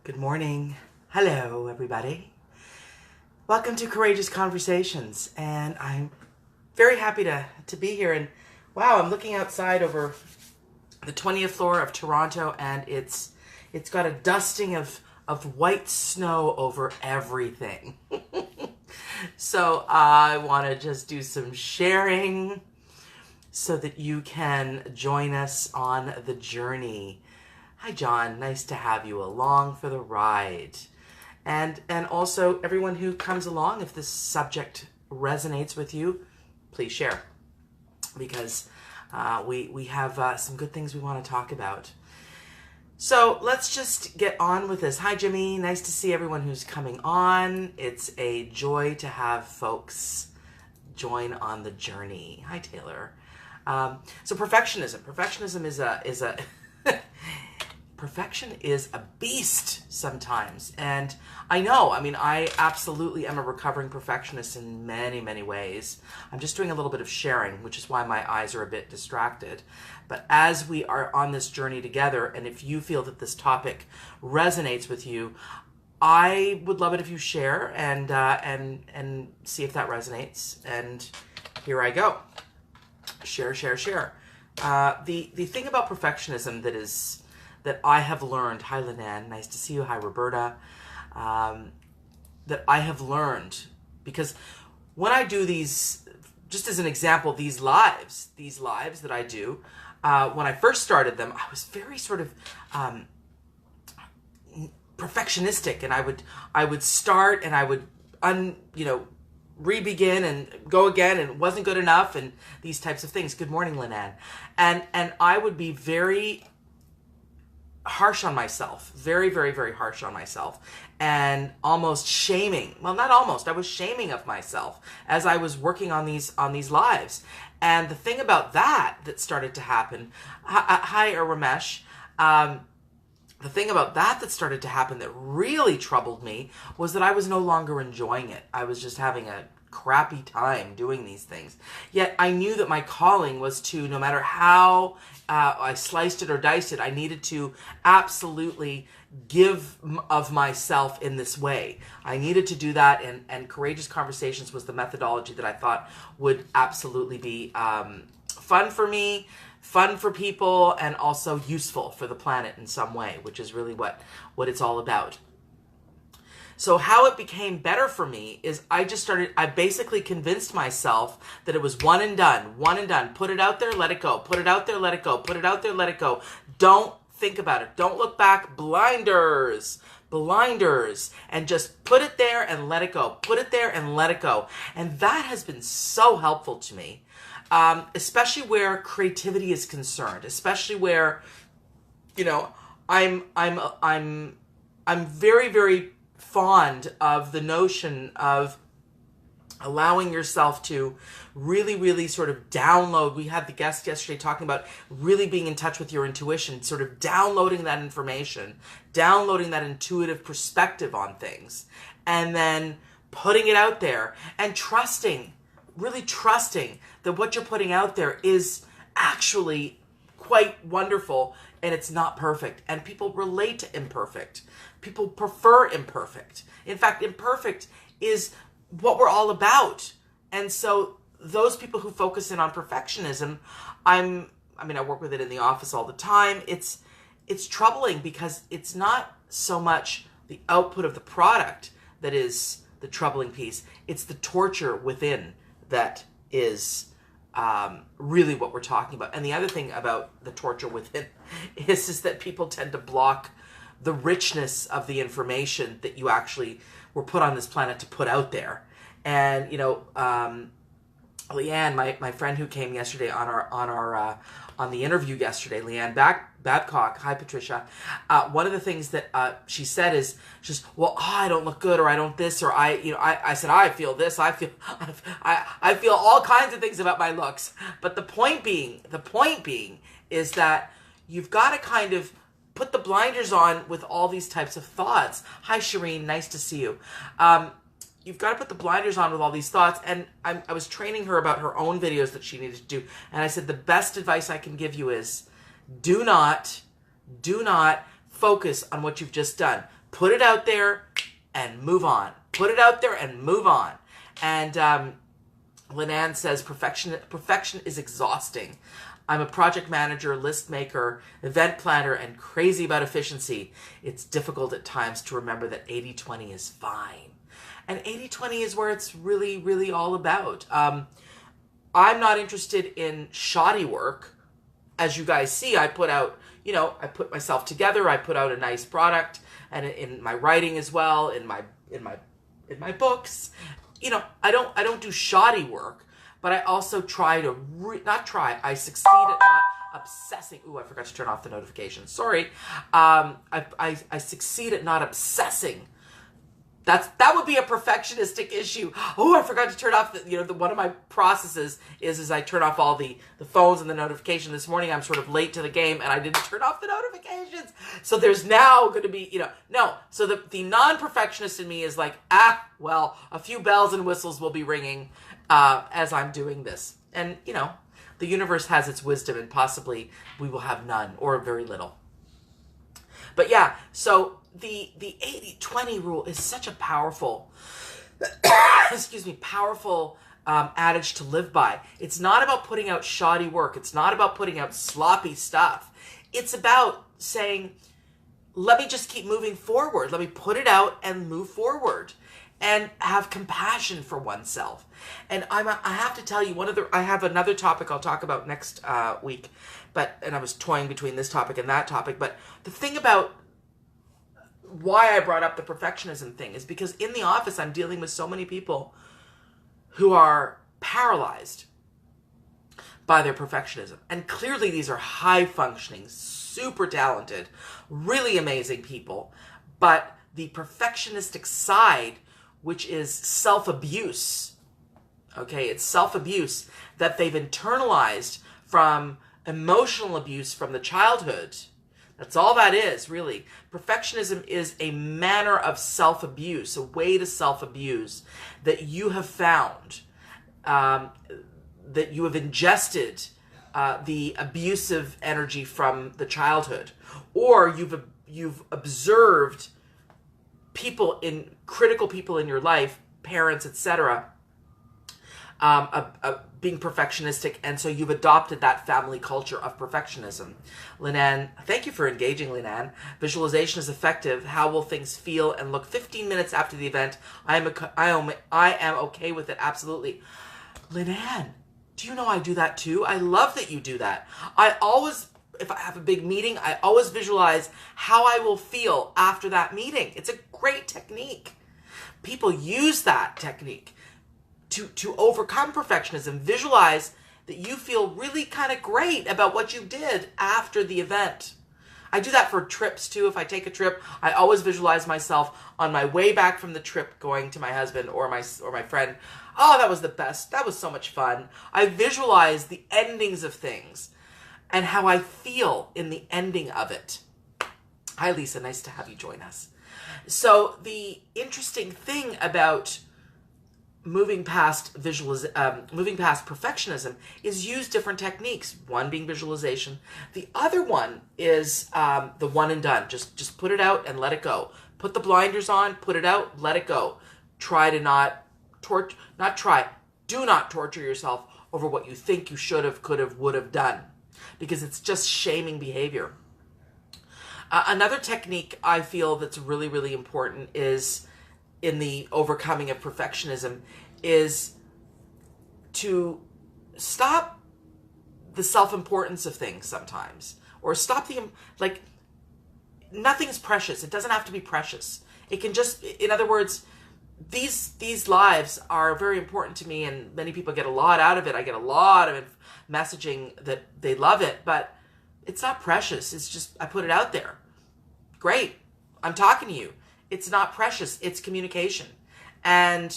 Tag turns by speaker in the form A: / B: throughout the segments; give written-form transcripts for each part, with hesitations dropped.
A: Good morning. Hello, everybody. Welcome to Courageous Conversations, and I'm very happy to be here. And wow, I'm looking outside over the 20th floor of Toronto, and it's got a dusting of white snow over everything. So I want to just do some sharing so that you can join us on the journey. Hi, John. Nice to have you along for the ride. And also everyone who comes along, if this subject resonates with you, please share, because we have some good things we want to talk about. So let's just get on with this. Hi, Jimmy. Nice to see everyone who's coming on. It's a joy to have folks join on the journey. Hi, Taylor. So perfectionism. Perfectionism is a perfection is a beast sometimes. And I absolutely am a recovering perfectionist in many, many ways. I'm just doing a little bit of sharing, which is why my eyes are a bit distracted. But as we are on this journey together, and if you feel that this topic resonates with you, I would love it if you share and see if that resonates. And here I go. Share. The thing about perfectionism that I have learned, hi Linan, nice to see you, hi Roberta, that I have learned, because when I do these, just as an example, these lives that I do, when I first started them, I was very sort of perfectionistic, and I would start and I would re-begin and go again, and it wasn't good enough, and these types of things. Good morning, Linan. And I would be very harsh on myself, very, very, very harsh on myself, and almost shaming. Well, not almost. I was shaming of myself as I was working on these lives. And the thing about that started to happen. Hi, Ramesh. The thing about that started to happen that really troubled me was that I was no longer enjoying it. I was just having a crappy time doing these things. Yet I knew that my calling was to, no matter how I sliced it or diced it, I needed to absolutely give of myself in this way. I needed to do that, and Courageous Conversations was the methodology that I thought would absolutely be fun for me, fun for people, and also useful for the planet in some way, which is really what it's all about. So how it became better for me is I basically convinced myself that it was one and done. Put it out there, let it go. Put it out there, let it go. Put it out there, let it go. Don't think about it. Don't look back. Blinders. And just put it there and let it go. Put it there and let it go. And that has been so helpful to me, especially where creativity is concerned, especially where, I'm very, very fond of the notion of allowing yourself to really, really sort of download. We had the guest yesterday talking about really being in touch with your intuition, sort of downloading that information, downloading that intuitive perspective on things, and then putting it out there and really trusting that what you're putting out there is actually quite wonderful, and it's not perfect. And people relate to imperfect. People prefer imperfect. In fact, imperfect is what we're all about. And so those people who focus in on perfectionism, I work with it in the office all the time. It's troubling, because it's not so much the output of the product that is the troubling piece. It's the torture within that is really what we're talking about. And the other thing about the torture within is that people tend to block the richness of the information that you actually were put on this planet to put out there. And Leanne, my friend who came yesterday on the interview yesterday, Leanne Babcock. Hi, Patricia. One of the things that she said is just, well, I don't look good, or I don't this, or I said, I feel this, I feel all kinds of things about my looks. But the point being is that you've got to kind of put the blinders on with all these types of thoughts. Hi, Shireen. Nice to see you. You've got to put the blinders on with all these thoughts. And I was training her about her own videos that she needed to do. And I said, the best advice I can give you is do not focus on what you've just done. Put it out there and move on. Put it out there and move on. And Linan says, perfection is exhausting. I'm a project manager, list maker, event planner, and crazy about efficiency. It's difficult at times to remember that 80-20 is fine. And 80-20 is where it's really, really all about. I'm not interested in shoddy work. As you guys see, I put out, I put myself together. I put out a nice product, and in my writing as well, in my books. I don't do shoddy work. But I also try to, I succeed at not obsessing. Ooh, I forgot to turn off the notifications. Sorry. I succeed at not obsessing. That would be a perfectionistic issue. Oh, I forgot to turn off one of my processes is I turn off all the phones and the notification. This morning I'm sort of late to the game and I didn't turn off the notifications. So there's now going to be, no. So the non-perfectionist in me is like, well, a few bells and whistles will be ringing as I'm doing this. And, the universe has its wisdom and possibly we will have none or very little. But yeah, so the 80-20 rule is such a powerful, powerful adage to live by. It's not about putting out shoddy work. It's not about putting out sloppy stuff. It's about saying, let me just keep moving forward. Let me put it out and move forward and have compassion for oneself. And I have to tell you, I have another topic I'll talk about next week, and I was toying between this topic and that topic. But the thing about why I brought up the perfectionism thing is because in the office, I'm dealing with so many people who are paralyzed by their perfectionism. And clearly these are high-functioning, super talented, really amazing people. But the perfectionistic side, which is self-abuse, okay, it's self-abuse that they've internalized from emotional abuse from the childhood. That's all that is, really. Perfectionism is a manner of self-abuse, a way to self-abuse that you have found, that you have ingested the abusive energy from the childhood, or you've observed critical people in your life, parents, etc., being perfectionistic, and so you've adopted that family culture of perfectionism. Linan, thank you for engaging, Linan. Visualization is effective. How will things feel and look 15 minutes after the event? I am okay with it, absolutely. Linan, do you know I do that too? I love that you do that. If I have a big meeting, I always visualize how I will feel after that meeting. It's a great technique. People use that technique to overcome perfectionism. Visualize that you feel really kind of great about what you did after the event. I do that for trips too. If I take a trip, I always visualize myself on my way back from the trip going to my husband or my friend. Oh, that was the best. That was so much fun. I visualize the endings of things and how I feel in the ending of it. Hi, Lisa. Nice to have you join us. So the interesting thing about moving past perfectionism is use different techniques. One being visualization. The other one is the one and done. Just put it out and let it go. Put the blinders on, put it out, let it go. Do not torture yourself over what you think you should have, could have, would have done, because it's just shaming behavior. Another technique I feel that's really, really important is in the overcoming of perfectionism is to stop the self-importance of things sometimes, or stop nothing's precious. It doesn't have to be precious. It can just, in other words, these lives are very important to me, and many people get a lot out of it. I get a lot of messaging that they love it, but it's not precious. It's just, I put it out there. Great. I'm talking to you. It's not precious. It's communication. And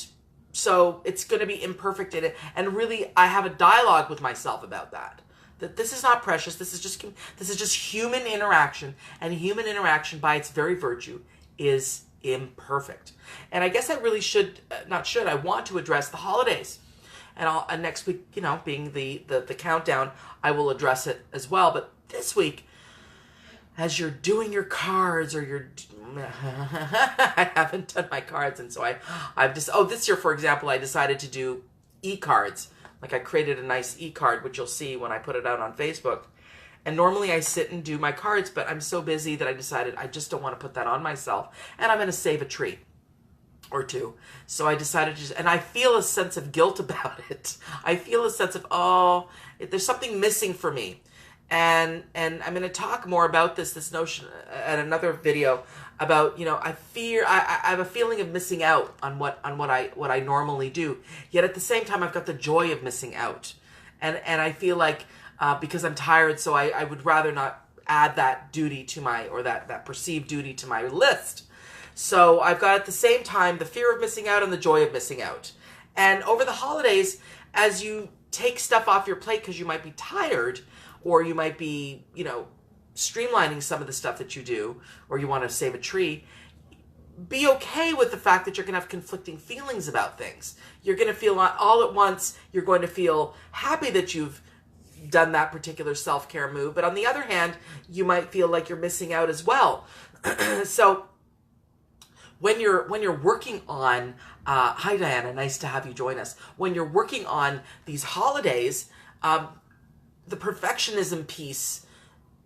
A: so it's going to be imperfect in it. And really, I have a dialogue with myself about that. That this is not precious. This is just human interaction. And human interaction, by its very virtue, is imperfect. And I guess I really I want to address the holidays. And next week, being the countdown, I will address it as well. But this week, as you're doing your cards or you're I haven't done my cards, and so I've just this year, for example, I decided to do e-cards. Like I created a nice e-card, which you'll see when I put it out on Facebook. And normally I sit and do my cards, but I'm so busy that I decided I just don't want to put that on myself, and I'm going to save a tree or two. So I decided to and I feel a sense of guilt about it. I feel a sense of, there's something missing for me. And I'm going to talk more about this notion at another video about, I have a feeling of missing out on what I normally do. Yet at the same time, I've got the joy of missing out. And I feel like, because I'm tired, so I would rather not add that duty to that perceived duty to my list. So I've got at the same time the fear of missing out and the joy of missing out. And over the holidays, as you take stuff off your plate because you might be tired, or you might be, streamlining some of the stuff that you do, or you want to save a tree, be okay with the fact that you're going to have conflicting feelings about things. You're going to feel all at once, you're going to feel happy that you've done that particular self-care move, but on the other hand, you might feel like you're missing out as well. So when you're working on, hi Diana, nice to have you join us. When you're working on these holidays, the perfectionism piece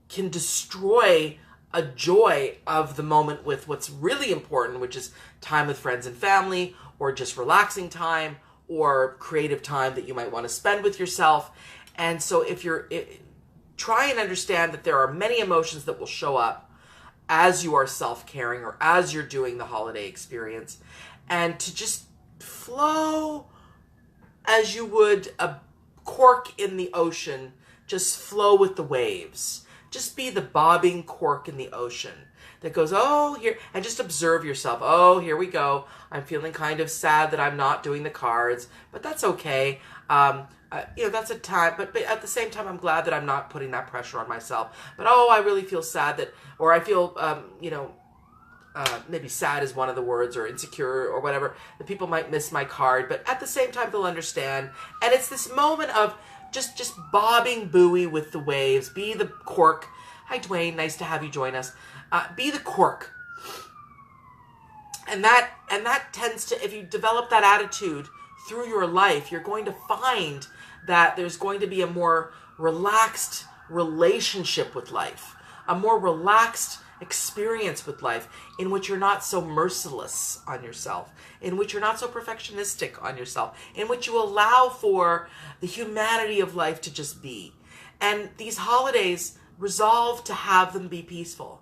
A: can destroy a joy of the moment with what's really important, which is time with friends and family, or just relaxing time, or creative time that you might want to spend with yourself. And so try and understand that there are many emotions that will show up as you are self-caring or as you're doing the holiday experience, and to just flow as you would a cork in the ocean. Just flow with the waves. Just be the bobbing cork in the ocean that goes, here, and just observe yourself. Here we go. I'm feeling kind of sad that I'm not doing the cards, but that's okay. That's a time, but at the same time, I'm glad that I'm not putting that pressure on myself. But, I really feel sad that, or I feel, maybe sad is one of the words, or insecure or whatever, that people might miss my card, but at the same time, they'll understand. And it's this moment of just bobbing buoy with the waves. Be the cork. Hi, Dwayne. Nice to have you join us. Be the cork. And that tends to, if you develop that attitude through your life, you're going to find that there's going to be a more relaxed relationship with life, a more relaxed experience with life, in which you're not so merciless on yourself, in which you're not so perfectionistic on yourself, in which you allow for the humanity of life to just be. And these holidays, resolve to have them be peaceful.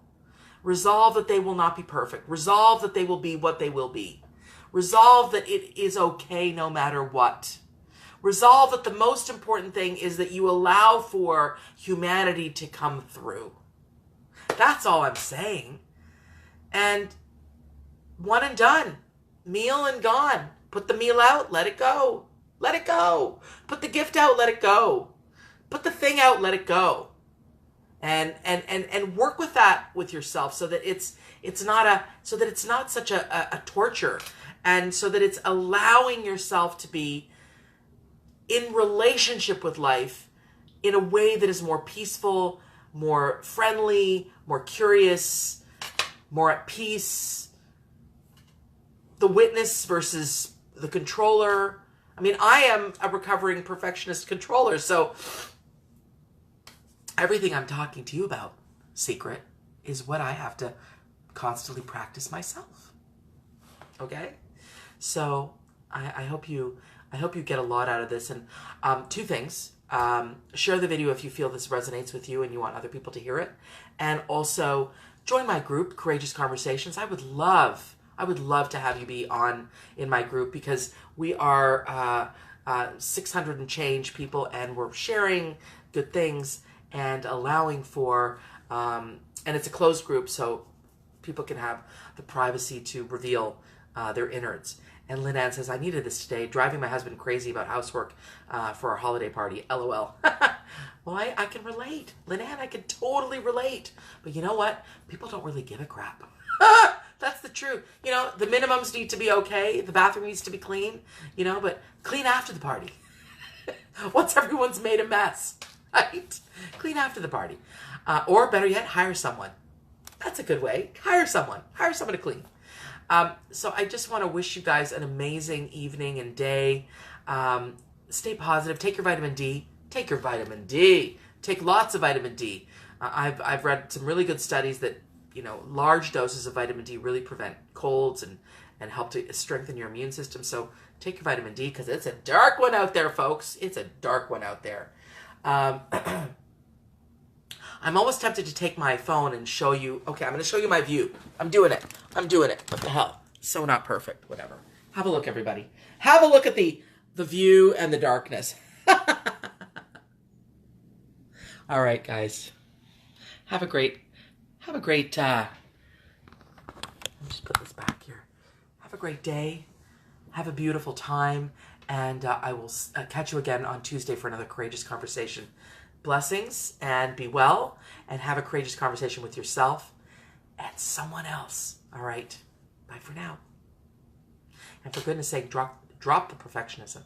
A: Resolve that they will not be perfect. Resolve that they will be what they will be. Resolve that it is okay no matter what. Resolve that the most important thing is that you allow for humanity to come through. That's all I'm saying. And one and done. Meal and gone. Put the meal out, let it go. Let it go. Put the gift out, let it go. Put the thing out, let it go. And work with that with yourself, so that it's not such a torture, and so that it's allowing yourself to be in relationship with life in a way that is more peaceful, more friendly, more curious, more at peace. The witness versus the controller. I mean, I am a recovering perfectionist controller, so everything I'm talking to you about, secret, is what I have to constantly practice myself. Okay? So I hope you get a lot out of this. And two things. Share the video if you feel this resonates with you and you want other people to hear it. And also join my group, Courageous Conversations. I would love to have you be in my group, because we are 600 and change people, and we're sharing good things and allowing for, and it's a closed group, so people can have the privacy to reveal their innards. And Lynn Ann says, I needed this today, driving my husband crazy about housework for our holiday party. LOL. Well, I can relate. Lynn Ann, I can totally relate. But you know what? People don't really give a crap. That's the truth. The minimums need to be okay. The bathroom needs to be clean, but clean after the party. Once everyone's made a mess, right? Clean after the party. Or better yet, hire someone. That's a good way. Hire someone to clean. So I just want to wish you guys an amazing evening and day. Stay positive. Take your vitamin D. Take your vitamin D. Take lots of vitamin D. I've read some really good studies that, large doses of vitamin D really prevent colds and help to strengthen your immune system. So take your vitamin D, because it's a dark one out there, folks. It's a dark one out there. I'm almost tempted to take my phone and show you. Okay, I'm going to show you my view. I'm doing it. What the hell? So not perfect. Whatever. Have a look, everybody. Have a look at the view and the darkness. All right, guys. Have a great, let me just put this back here. Have a great day. Have a beautiful time. And I will catch you again on Tuesday for another courageous conversation. Blessings, and be well, and have a courageous conversation with yourself and someone else. All right. Bye for now. And for goodness sake, drop the perfectionism.